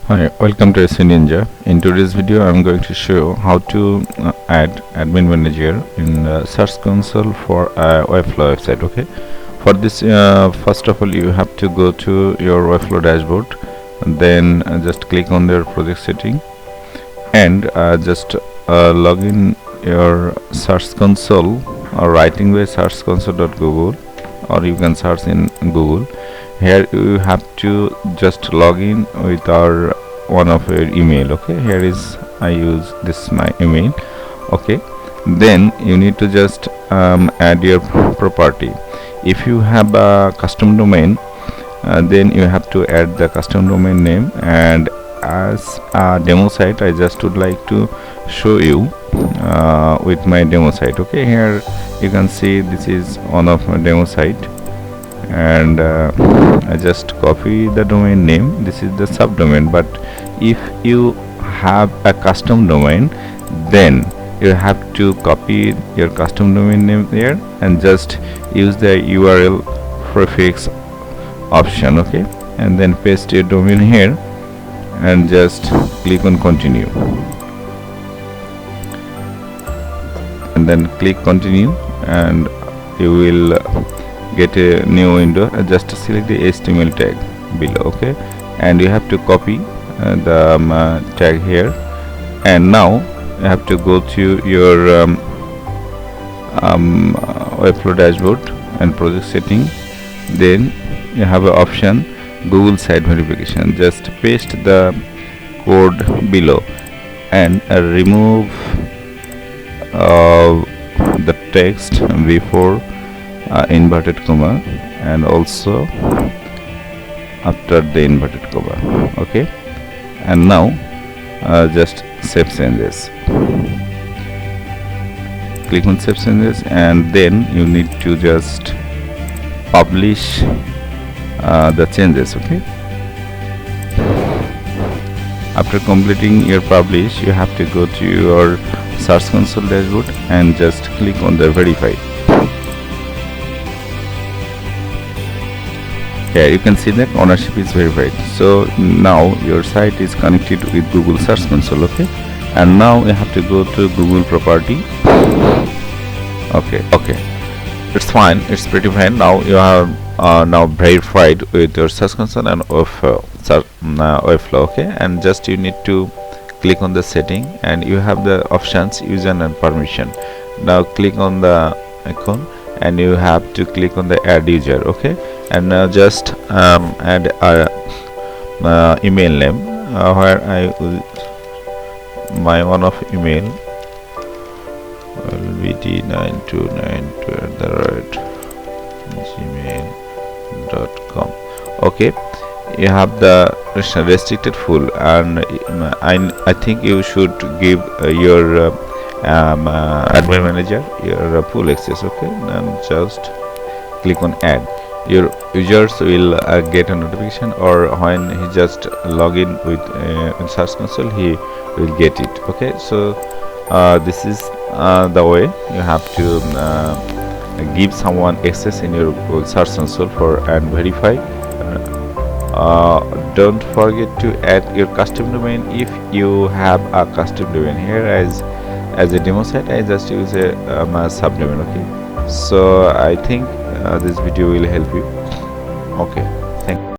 Hi, welcome to SE Ninja. In today's video, I'm going to show how to add admin manager in Search Console for a WebFlow website. Okay, for this, first of all, you have to go to your WebFlow dashboard, and then just click on their project setting, and just log in your Search Console or writing by Search Console.google, or you can search in Google. Here you have to just log in with our one of your email. Okay, here is I use this my email. Okay, then you need to just add your property. If you have a custom domain, then you have to add the custom domain name, and as a demo site I just would like to show you with my demo site. Okay, here you can see this is one of my demo site, and I just copy the domain name. This is the subdomain, but if you have a custom domain, then you have to copy your custom domain name there and just use the URL prefix option. Okay, and then paste your domain here and just click on continue, and then click continue, and you will get a new window. Just select the HTML tag below. Okay, and you have to copy the tag here, and now you have to go to your WebFlow dashboard and project setting. Then you have an option Google site verification. Just paste the code below and remove the text before inverted comma and also after the inverted comma. Okay, and now just save changes. Click on save changes, and then you need to just publish the changes. Okay, after completing your publish, you have to go to your Search Console dashboard and just click on the verify. Here you can see that ownership is verified. So now your site is connected with Google Search Console. Okay, and now you have to go to Google property. Okay, it's fine, it's pretty fine. Now you are now verified with your Search Console and WebFlow. Okay, and just you need to click on the setting, and you have the options user and permission. Now click on the icon, and you have to click on the add user. Okay, and now just add a email name where I will my one of email vt9292@gmail.com. okay, you have the restricted full, and I think you should give your admin manager your full access. Okay, and just click on add. Your users will get a notification, or when he just log in with Search Console, he will get it. Okay, so this is the way you have to give someone access in your Search Console for and verify. Don't forget to add your custom domain if you have a custom domain. Here as a demo site, I just use a subdomain. Okay, so I think this video will help you. Okay.